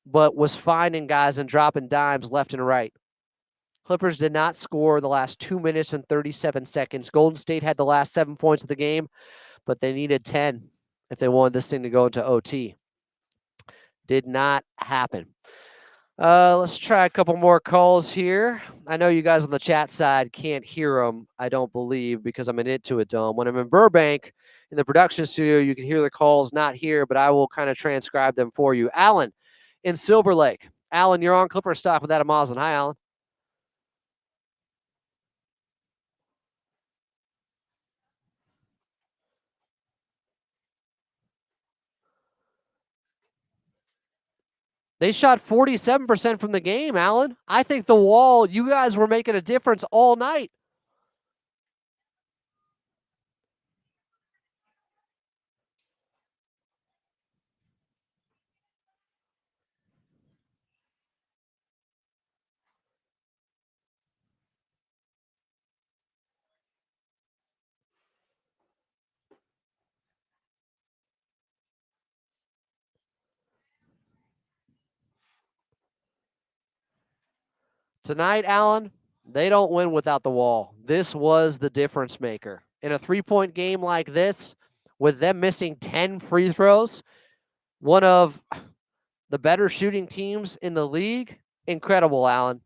but was finding guys and dropping dimes left and right. Clippers did not score the last 2 minutes and 37 seconds. Golden State had the last 7 points of the game, but they needed 10 if they wanted this thing to go into OT. Did not happen. Let's try a couple more calls here. I know you guys on the chat side can't hear them, I don't believe, because I'm in Intuit Dome. When I'm in Burbank in the production studio, you can hear the calls, not here, but I will kind of transcribe them for you. Alan in Silver Lake. Alan, you're on Clipper Stock with Adam Moslin. Hi, Alan. They shot 47% from the game, Alan. I think the wall, you guys were making a difference all night. Tonight, Alan, they don't win without the wall. This was the difference maker. In a 3-point game like this, with them missing 10 free throws, one of the better shooting teams in the league, incredible, Alan.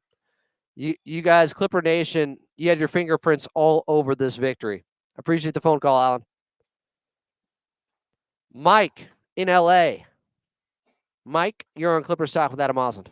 You guys, Clipper Nation, you had your fingerprints all over this victory. Appreciate the phone call, Alan. Mike in LA. Mike, you're on Clipper Stock with Adam Moslin.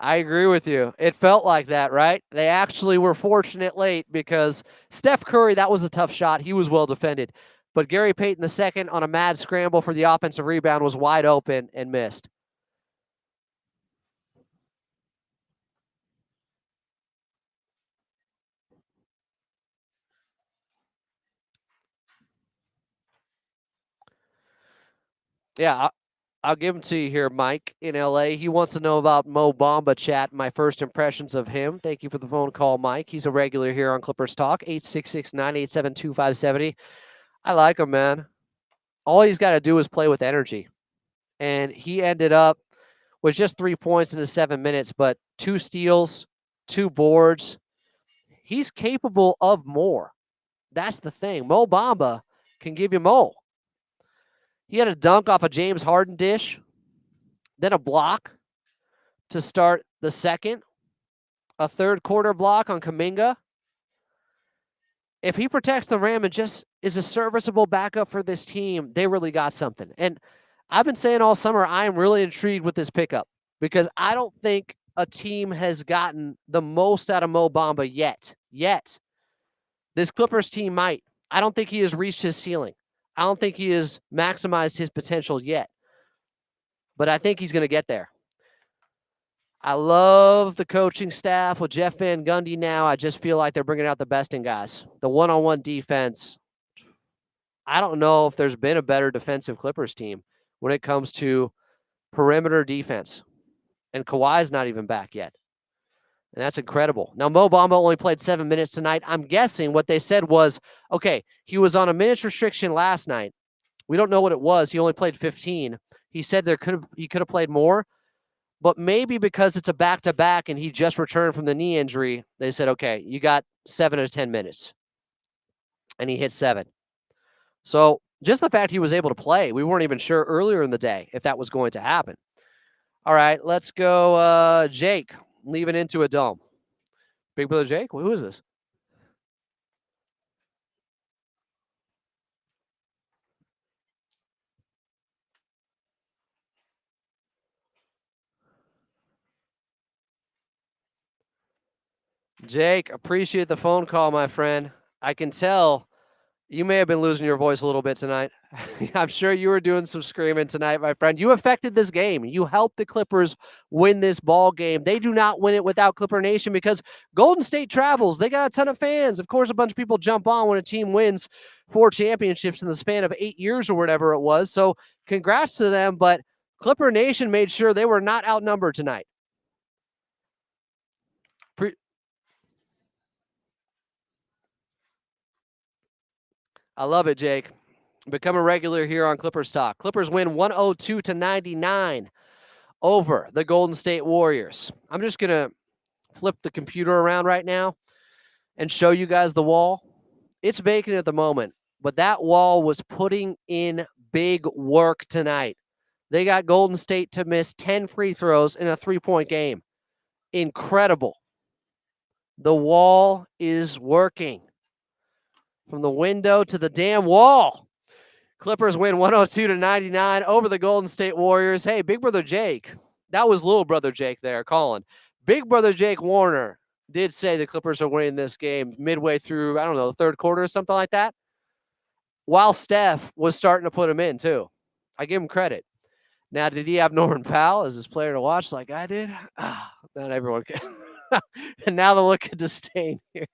I agree with you. It felt like that, right? They actually were fortunate late because Steph Curry, that was a tough shot. He was well defended. But Gary Payton II on a mad scramble for the offensive rebound was wide open and missed. Yeah, I'll give him to you here, Mike in LA. He wants to know about Mo Bamba chat, my first impressions of him. Thank you for the phone call, Mike. He's a regular here on Clippers Talk, 866-987-2570. I like him, man. All he's got to do is play with energy. And he ended up with just 3 points in the 7 minutes, but 2 steals, 2 boards. He's capable of more. That's the thing. Mo Bamba can give you more. He had a dunk off a James Harden dish, then a block to start the second, a third quarter block on Kuminga. If he protects the rim and just is a serviceable backup for this team, they really got something. And I've been saying all summer, I am really intrigued with this pickup because I don't think a team has gotten the most out of Mo Bamba yet. This Clippers team might. I don't think he has reached his ceiling. I don't think he has maximized his potential yet, but I think he's going to get there. I love the coaching staff with Jeff Van Gundy now. I just feel like they're bringing out the best in guys. The one-on-one defense. I don't know if there's been a better defensive Clippers team when it comes to perimeter defense. And Kawhi's not even back yet. And that's incredible. Now, Mo Bamba only played 7 minutes tonight. I'm guessing what they said was, okay, he was on a minutes restriction last night. We don't know what it was. He only played 15. He said he could have played more. But maybe because it's a back-to-back and he just returned from the knee injury, they said, okay, you got 7 to 10 minutes. And he hit 7. So just the fact he was able to play, we weren't even sure earlier in the day if that was going to happen. All right, let's go Jake, leaving into a dome. Big Brother Jake? Who is this? Jake, appreciate the phone call, my friend. I can tell you may have been losing your voice a little bit tonight. I'm sure you were doing some screaming tonight, my friend. You affected this game. You helped the Clippers win this ball game. They do not win it without Clipper Nation because Golden State travels. They got a ton of fans. Of course, a bunch of people jump on when a team wins 4 championships in the span of 8 years or whatever it was. So congrats to them, but Clipper Nation made sure they were not outnumbered tonight. I love it, Jake. Become a regular here on Clippers Talk. Clippers win 102-99 over the Golden State Warriors. I'm just going to flip the computer around right now and show you guys the wall. It's vacant at the moment, but that wall was putting in big work tonight. They got Golden State to miss 10 free throws in a 3-point game. Incredible. The wall is working. From the window to the damn wall. Clippers win 102-99 over the Golden State Warriors. Hey, Big Brother Jake. That was little brother Jake there calling. Big Brother Jake Warner did say the Clippers are winning this game midway through, I don't know, the third quarter or something like that. While Steph was starting to put him in, too. I give him credit. Now, did he have Norman Powell as his player to watch like I did? Not everyone can. And now the look at disdain here.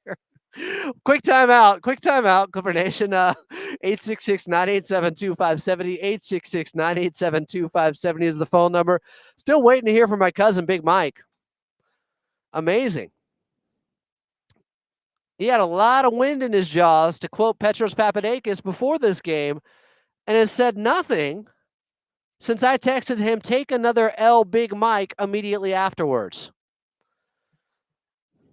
Quick timeout, Clipper Nation. 866-987-2570. 866-987-2570 is the phone number. Still waiting to hear from my cousin, Big Mike. Amazing. He had a lot of wind in his jaws, to quote Petros Papadakis before this game, and has said nothing since I texted him, take another L, Big Mike, immediately afterwards.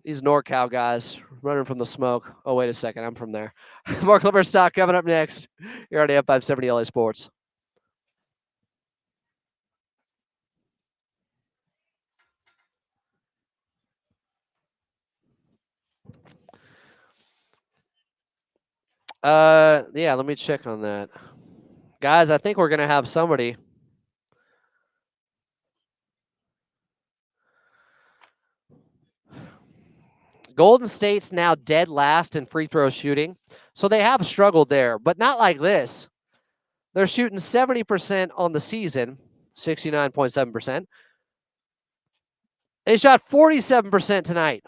These NorCal guys running from the smoke. Oh, wait a second. I'm from there. More Clippers stock coming up next. You're already up 570 LA Sports. Yeah, let me check on that. Guys, I think we're going to have somebody. Golden State's now dead last in free throw shooting. So they have struggled there, but not like this. They're shooting 70% on the season, 69.7%. They shot 47% tonight.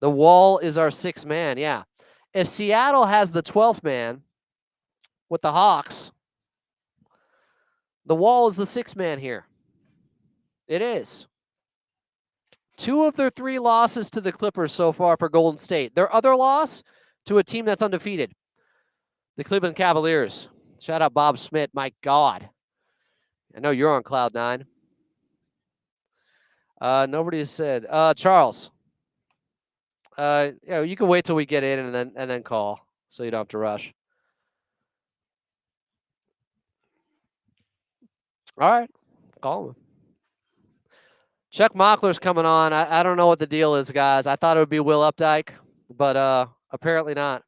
The wall is our 6th man, yeah. If Seattle has the 12th man with the Hawks, the wall is the 6th man here. It is. 2 of their 3 losses to the Clippers so far for Golden State. Their other loss to a team that's undefeated, the Cleveland Cavaliers. Shout out Bob Smith. My God. I know you're on cloud 9. Nobody has said. Charles. You can wait till we get in and then call, so you don't have to rush. All right, call him. Chuck Mockler's coming on. I don't know what the deal is, guys. I thought it would be Will Updike, but apparently not.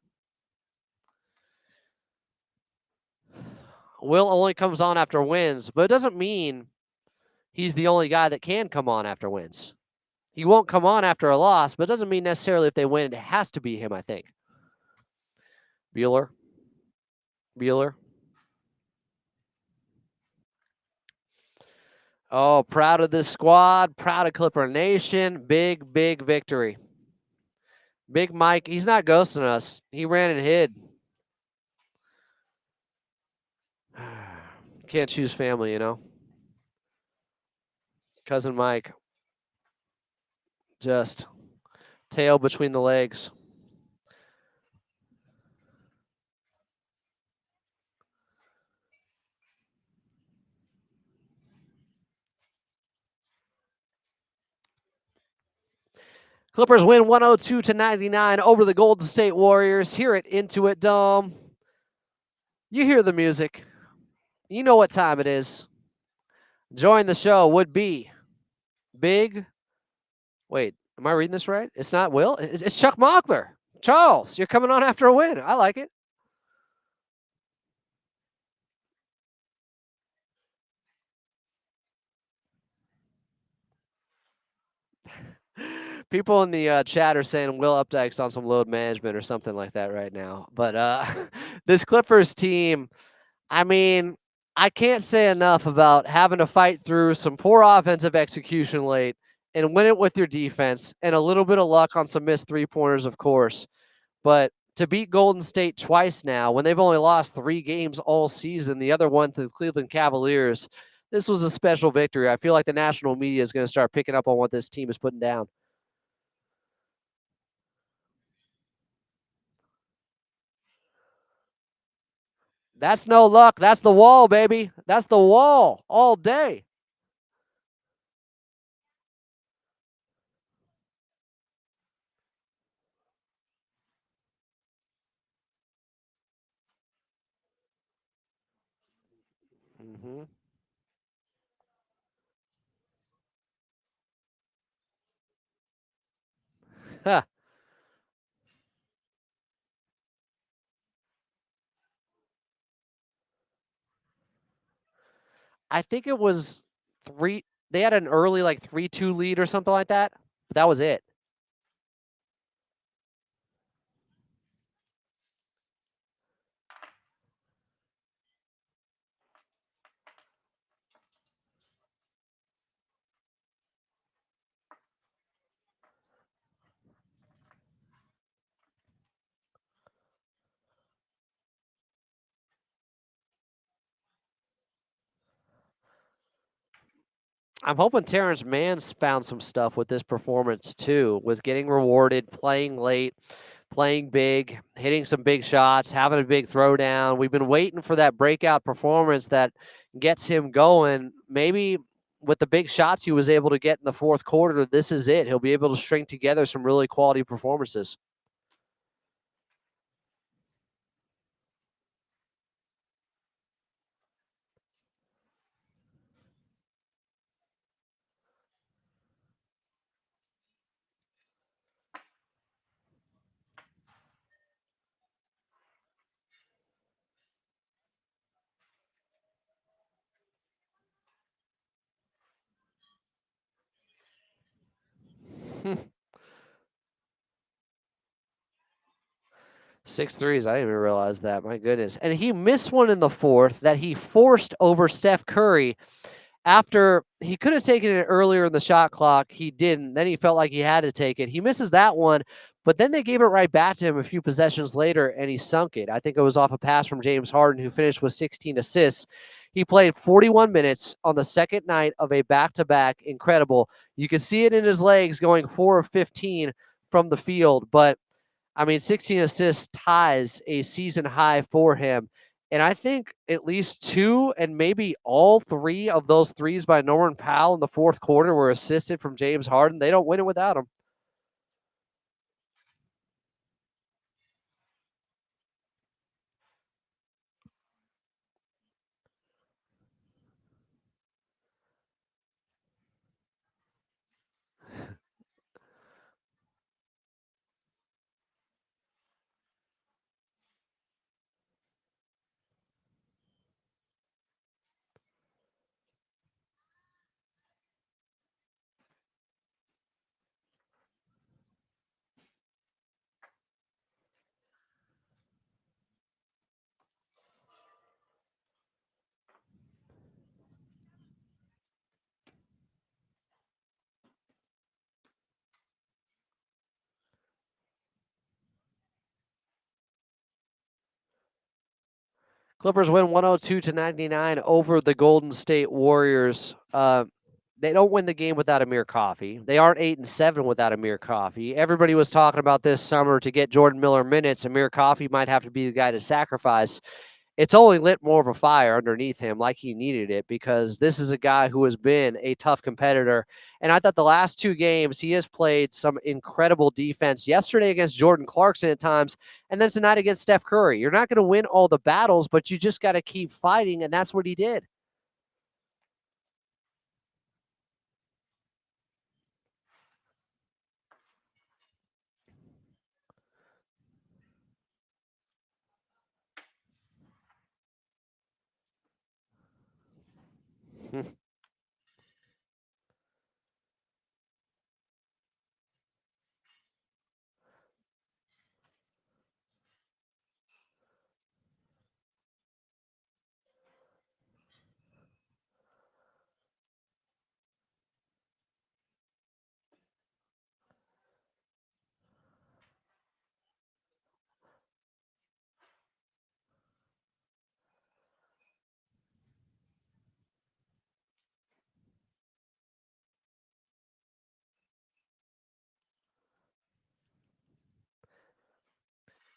Will only comes on after wins, but it doesn't mean he's the only guy that can come on after wins. He won't come on after a loss, but it doesn't mean necessarily if they win, it has to be him, I think. Bueller. Bueller. Oh, proud of this squad. Proud of Clipper Nation. Big, big victory. Big Mike, he's not ghosting us. He ran and hid. Can't choose family, you know? Cousin Mike, just tail between the legs. Clippers win 102-99 over the Golden State Warriors here at Intuit Dome. You hear the music. You know what time it is. Join the show would be Big. Wait, am I reading this right? It's not Will. It's Chuck Mockler. Charles, you're coming on after a win. I like it. People in the chat are saying Will Updike's on some load management or something like that right now. But this Clippers team, I mean, I can't say enough about having to fight through some poor offensive execution late and win it with your defense and a little bit of luck on some missed three-pointers, of course. But to beat Golden State twice now, when they've only lost 3 games all season, the other one to the Cleveland Cavaliers, this was a special victory. I feel like the national media is going to start picking up on what this team is putting down. That's no luck. That's the wall, baby. That's the wall all day. Mm-hmm. Huh. I think it was 3. They had an early like 3-2 lead or something like that. But that was it. I'm hoping Terrence Mann's found some stuff with this performance too, with getting rewarded, playing late, playing big, hitting some big shots, having a big throwdown. We've been waiting for that breakout performance that gets him going. Maybe with the big shots he was able to get in the fourth quarter, this is it. He'll be able to string together some really quality performances. Six threes. I didn't even realize that. My goodness. And he missed one in the fourth that he forced over Steph Curry after he could have taken it earlier in the shot clock. He didn't. Then he felt like he had to take it. He misses that one, but then they gave it right back to him a few possessions later and he sunk it. I think it was off a pass from James Harden, who finished with 16 assists. He played 41 minutes on the second night of a back-to-back. Incredible. You can see it in his legs going 4 of 15 from the field, but I mean, 16 assists ties a season high for him. And I think at least 2 and maybe all 3 of those threes by Norman Powell in the fourth quarter were assisted from James Harden. They don't win it without him. Clippers win 102-99 over the Golden State Warriors. They don't win the game without Amir Coffey. They aren't 8-7 without Amir Coffey. Everybody was talking about this summer to get Jordan Miller minutes. Amir Coffey might have to be the guy to sacrifice. It's only lit more of a fire underneath him like he needed it, because this is a guy who has been a tough competitor. And I thought the last 2 games he has played some incredible defense. Yesterday against Jordan Clarkson at times, and then tonight against Steph Curry. You're not going to win all the battles, but you just got to keep fighting, and that's what he did.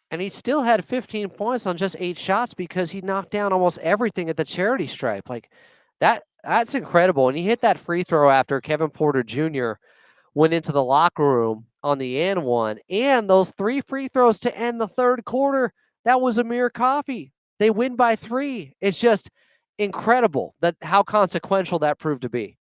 And he still had 15 points on just 8 shots because he knocked down almost everything at the charity stripe. Like that's incredible. And he hit that free throw after Kevin Porter Jr. went into the locker room on the and one. And those 3 free throws to end the third quarter, that was Amir Coffey. They win by 3. It's just incredible that how consequential that proved to be.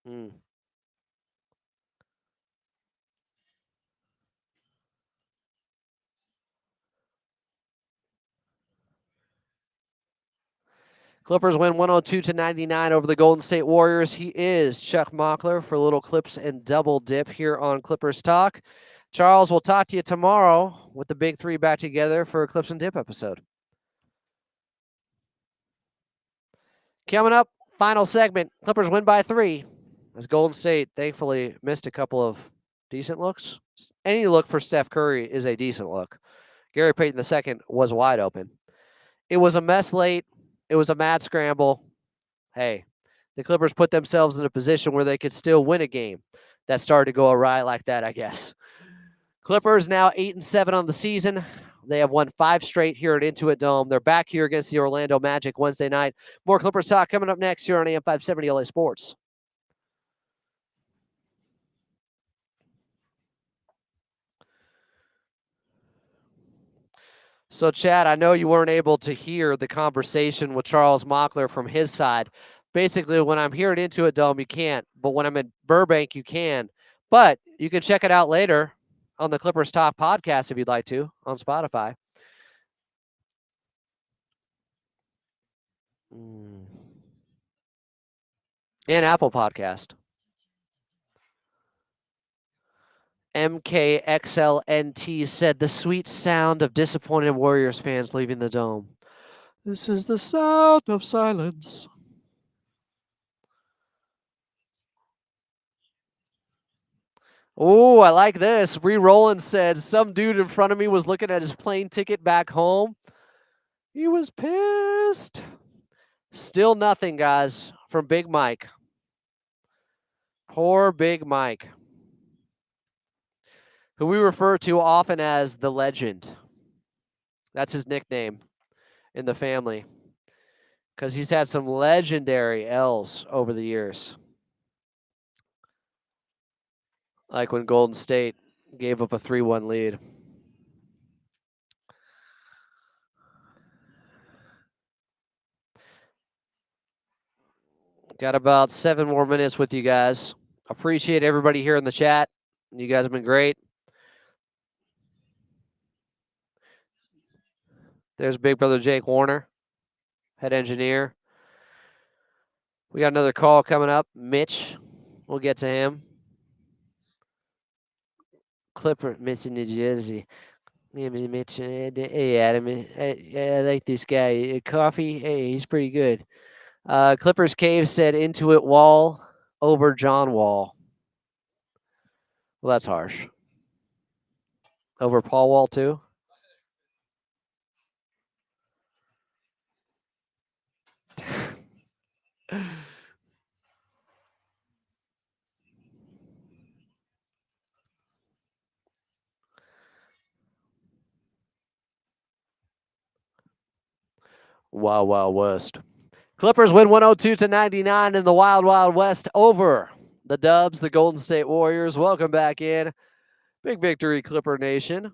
Mm. Clippers win 102-99 over the Golden State Warriors. He is Chuck Mockler for Little Clips and Double Dip here on Clippers Talk. Charles, we'll talk to you tomorrow with the big 3 back together for a Clips and Dip episode. Coming up, final segment. Clippers win by 3 as Golden State thankfully missed a couple of decent looks. Any look for Steph Curry is a decent look. Gary Payton II was wide open. It was a mess late. It was a mad scramble. Hey, the Clippers put themselves in a position where they could still win a game that started to go awry like that, I guess. Clippers now 8-7 on the season. They have won 5 straight here at Intuit Dome. They're back here against the Orlando Magic Wednesday night. More Clippers talk coming up next here on AM 570 LA Sports. So, Chad, I know you weren't able to hear the conversation with Charles Mockler from his side. Basically, when I'm here at Intuit Dome, you can't. But when I'm in Burbank, you can. But you can check it out later on the Clippers Talk podcast if you'd like to on Spotify. And Apple Podcast. MKXLNT said the sweet sound of disappointed Warriors fans leaving the Dome. This is the sound of silence. Oh, I like this. Bree Rowland said some dude in front of me was looking at his plane ticket back home. He was pissed. Still nothing, guys, from Big Mike. Poor Big Mike, who we refer to often as the legend. That's his nickname in the family, because he's had some legendary L's over the years. Like when Golden State gave up a 3-1 lead. Got about 7 more minutes with you guys. Appreciate everybody here in the chat. You guys have been great. There's Big Brother Jake Warner, head engineer. We got another call coming up. Mitch, we'll get to him. Clipper, Missy, New Jersey. Yeah, Mitch. Hey, Adam. I like this guy. Coffee. Hey, he's pretty good. Clippers Cave said Intuit Wall over John Wall. Well, that's harsh. Over Paul Wall too. Wow, Wild West. Clippers win 102-99 in the Wild Wild West over the Dubs, the Golden State Warriors. Welcome back in. Big victory, Clipper Nation.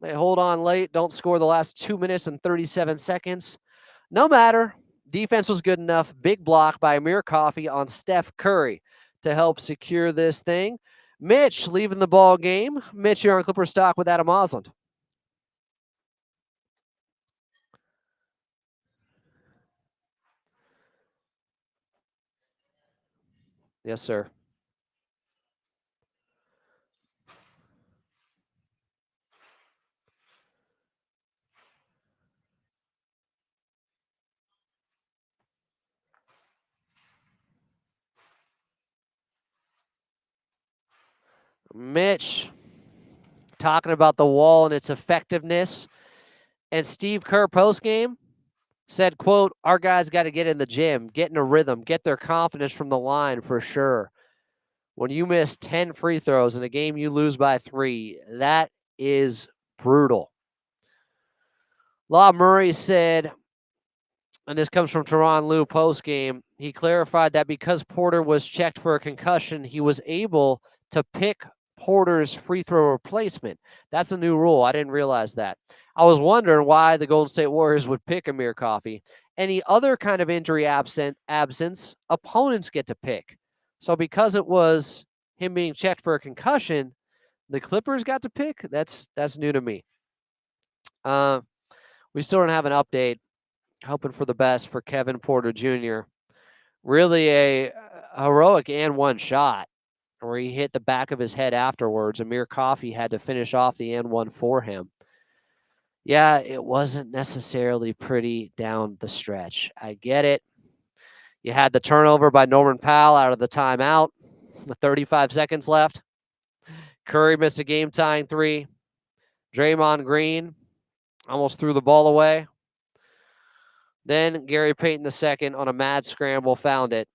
They hold on late, don't score the last 2 minutes and 37 seconds. No matter. Defense was good enough. Big block by Amir Coffey on Steph Curry to help secure this thing. Mitch leaving the ball game. Mitch, you're on Clipper Stock with Adam Osland. Yes, sir. Mitch talking about the wall and its effectiveness. And Steve Kerr postgame said, quote, our guys got to get in the gym, get in a rhythm, get their confidence from the line for sure. When you miss 10 free throws in a game you lose by 3, that is brutal. Law Murray said, and this comes from Teron Lue postgame, he clarified that because Porter was checked for a concussion, he was able to pick Porter's free throw replacement. That's a new rule. I didn't realize that. I was wondering why the Golden State Warriors would pick Amir Coffey. Any other kind of injury absence, opponents get to pick. So because it was him being checked for a concussion, the Clippers got to pick. That's new to me. We still don't have an update. Hoping for the best for Kevin Porter Jr. Really a heroic and one shot where he hit the back of his head afterwards. Amir Coffey had to finish off the and one for him. Yeah, it wasn't necessarily pretty down the stretch. I get it. You had the turnover by Norman Powell out of the timeout with 35 seconds left. Curry missed a game-tying 3. Draymond Green almost threw the ball away. Then Gary Payton II on a mad scramble found it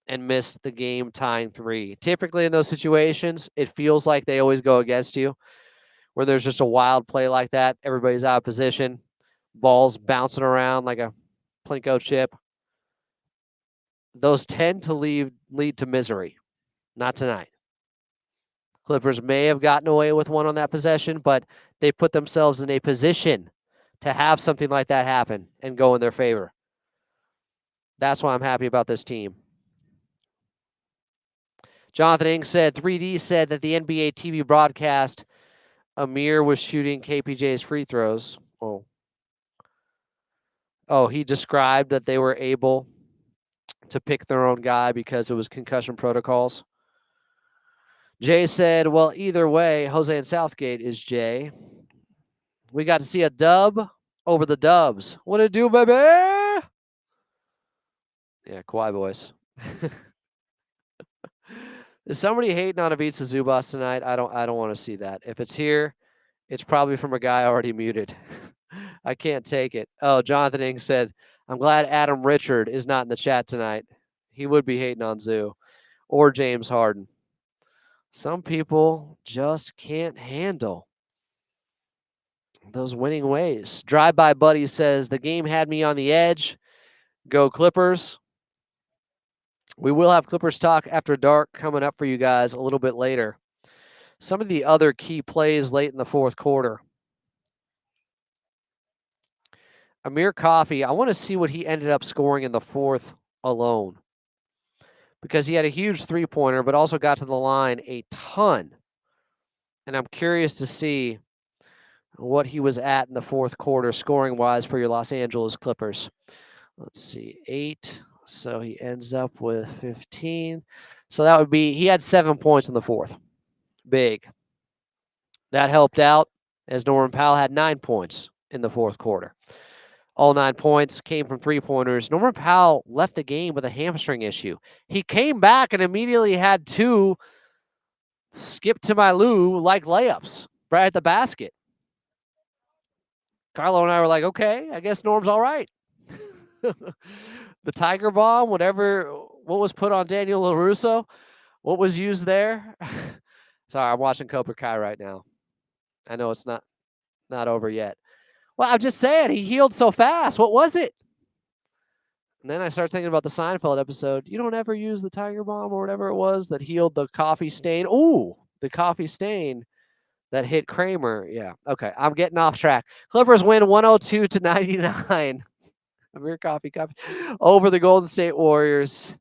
and missed the game-tying 3. Typically in those situations, it feels like they always go against you. Where there's just a wild play like that, everybody's out of position, balls bouncing around like a Plinko chip. Those tend to lead to misery. Not tonight. Clippers may have gotten away with one on that possession, but they put themselves in a position to have something like that happen and go in their favor. That's why I'm happy about this team. Jonathan Ing said, 3D said that the NBA TV broadcast, Amir was shooting KPJ's free throws. Oh, he described that they were able to pick their own guy because it was concussion protocols. Jay said, well, either way, Jose and Southgate is Jay. We got to see a dub over the Dubs. What it do, baby? Yeah, Kawhi boys. Is somebody hating on Ivica Zubac tonight? I don't want to see that. If it's here, it's probably from a guy already muted. I can't take it. Oh, Jonathan Ing said, I'm glad Adam Richard is not in the chat tonight. He would be hating on Zoo or James Harden. Some people just can't handle those winning ways. Drive-by Buddy says, the game had me on the edge. Go Clippers. We will have Clippers talk after dark coming up for you guys a little bit later. Some of the other key plays late in the fourth quarter. Amir Coffey, I want to see what he ended up scoring in the fourth alone. Because he had a huge three-pointer, but also got to the line a ton. And I'm curious to see what he was at in the fourth quarter scoring-wise for your Los Angeles Clippers. Let's see, 8. So he ends up with 15. So that would be, he had 7 points in the fourth. Big. That helped out. as Norman Powell had 9 points in the fourth quarter. All 9 points came from three-pointers. Norman Powell left the game with a hamstring issue. He came back and immediately had 2 skip to my Lou like layups right at the basket. Carlo and I were like, okay, I guess Norm's all right. The Tiger Bomb, what was put on Daniel LaRusso, what was used there. Sorry, I'm watching Cobra Kai right now. I know it's not over yet. Well, I'm just saying, he healed so fast. What was it? And then I started thinking about the Seinfeld episode. You don't ever use the Tiger Bomb or whatever it was that healed the coffee stain. Ooh, the coffee stain that hit Kramer. Yeah, okay, I'm getting off track. Clippers win 102-99. Beer coffee over the Golden State Warriors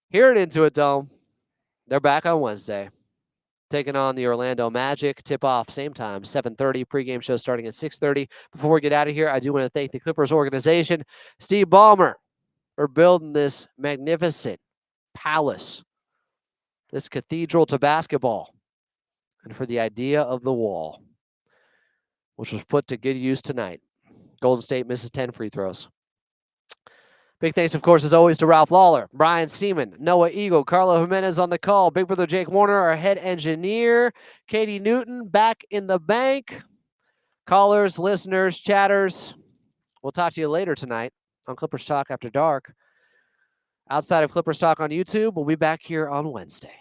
here at Intuit Dome. They're back on Wednesday, taking on the Orlando Magic. Tip-off same time, 7:30. Pregame show starting at 6:30. Before we get out of here, I do want to thank the Clippers organization, Steve Ballmer, for building this magnificent palace, this cathedral to basketball, and for the idea of the wall, which was put to good use tonight. Golden State misses 10 free throws. Big thanks, of course, as always, to Ralph Lawler, Brian Seaman, Noah Eagle, Carlo Jimenez on the call, Big Brother Jake Warner, our head engineer, Katie Newton back in the bank. Callers, listeners, chatters, we'll talk to you later tonight on Clippers Talk After Dark. Outside of Clippers Talk on YouTube, we'll be back here on Wednesday.